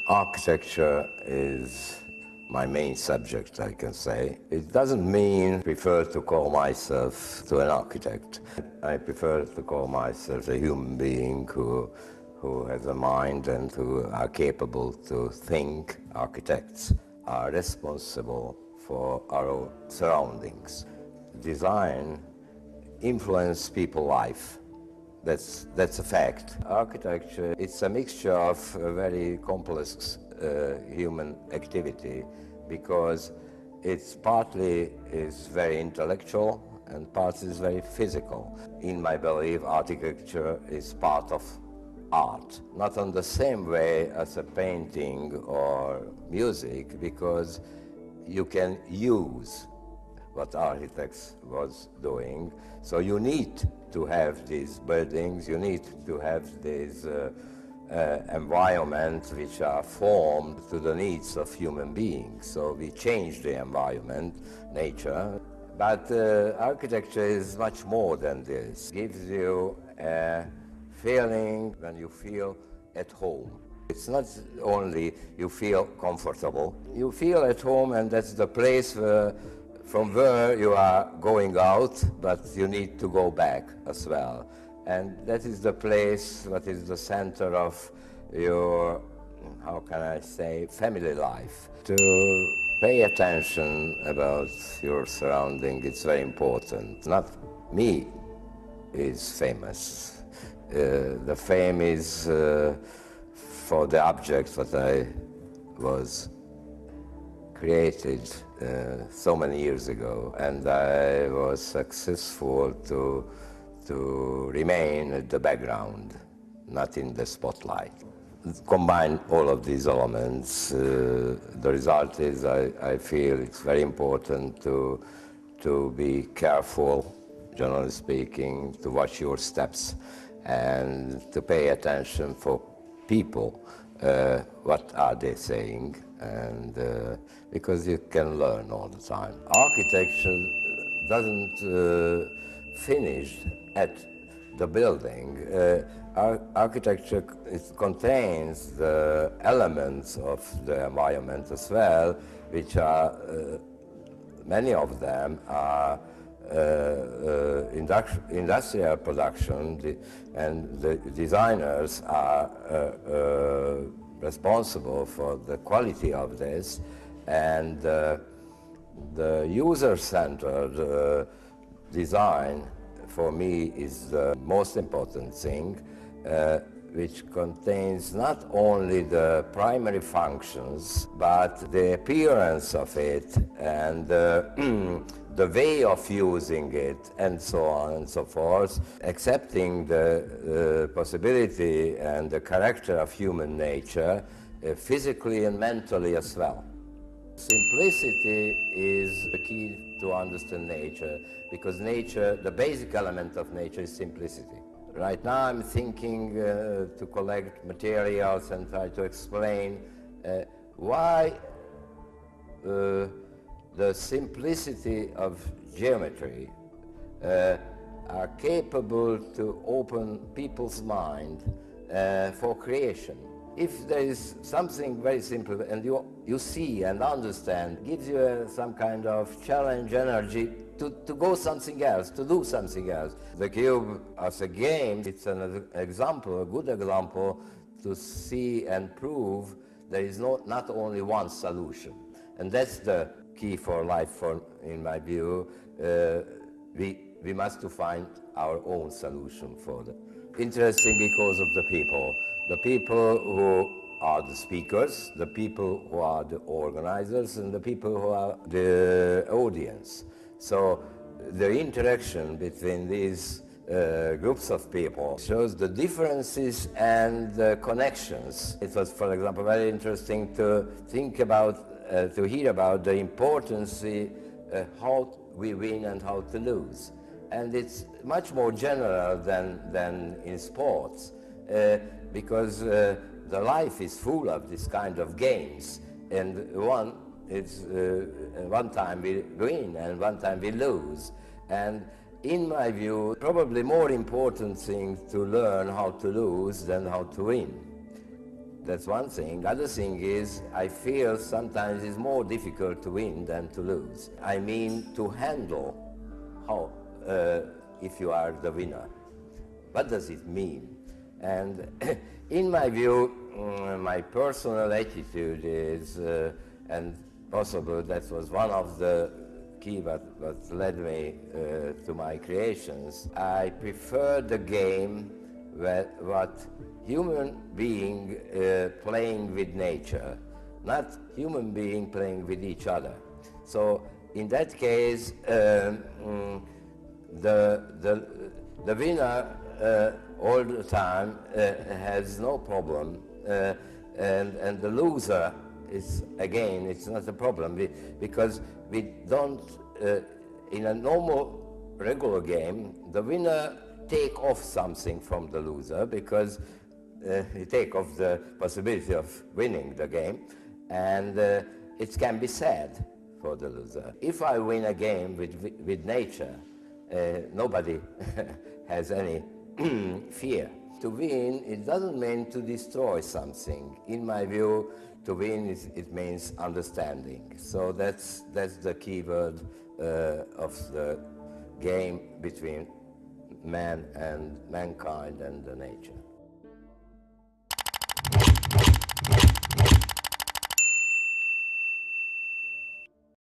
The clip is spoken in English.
Architecture is my main subject, I can say. It doesn't mean I prefer to call myself to an architect. I prefer to call myself a human being who has a mind and who are capable to think. Architects are responsible for our own surroundings. Design influences people's life. That's a fact. Architecture, it's a mixture of a very complex human activity because it's partly is very intellectual and partly is very physical. In my belief, architecture is part of art, not in the same way as a painting or music, because you can use what architects was doing. So you need to have these buildings, you need to have these environments which are formed to the needs of human beings. So we change the environment, nature. But architecture is much more than this. It gives you a feeling when you feel at home. It's not only you feel comfortable, you feel at home, and that's the place from where you are going out, but you need to go back as well. And that is the place that is the center of your, how can I say, family life. To pay attention about your surrounding, it's very important. Not me is famous. The fame is for the object that I was created so many years ago, and I was successful to remain at the background, not in the spotlight. Combine all of these elements, the result is I feel it's very important to be careful, generally speaking, to watch your steps and to pay attention for people, what are they saying, and because you can learn all the time. Architecture doesn't finish at the building. Architecture contains the elements of the environment as well, which are, many of them are industrial production, and the designers are responsible for the quality of this, and the user-centered design for me is the most important thing, which contains not only the primary functions, but the appearance of it and the way of using it, and so on and so forth, accepting the possibility and the character of human nature, physically and mentally as well. Simplicity is the key to understand nature, because nature, the basic element of nature is simplicity. Right now I'm thinking to collect materials and try to explain why the simplicity of geometry are capable to open people's mind for creation. If there is something very simple and you see and understand, gives you some kind of challenge, energy to go something else, to do something else. The cube as a game, it's an example, a good example to see and prove there is not only one solution. And that's the key for life, in my view. We must to find our own solution for that. Interesting because of the people. The people who are the speakers, the people who are the organizers, and the people who are the audience. So the interaction between these groups of people shows the differences and the connections. It was, for example, very interesting to think about, to hear about the importance how we win and how to lose. And it's much more general than in sports, because the life is full of this kind of games, and one time we win and one time we lose. And in my view, probably more important thing to learn how to lose than how to win. That's one thing. Other thing is, I feel sometimes it's more difficult to win than to lose. I mean, to handle how, if you are the winner. What does it mean? And in my view, my personal attitude is, and possibly that was one of the key what led me to my creations, I prefer the game what human being playing with nature, not human being playing with each other. So in that case, the winner all the time has no problem, and the loser is, again, it's not a problem, because we don't, in a normal regular game, the winner take off something from the loser, because he take off the possibility of winning the game, and it can be sad for the loser. If I win a game with nature, nobody has any fear. To win, it doesn't mean to destroy something. In my view, to win, it means understanding. So that's the key word of the game between man and mankind and the nature.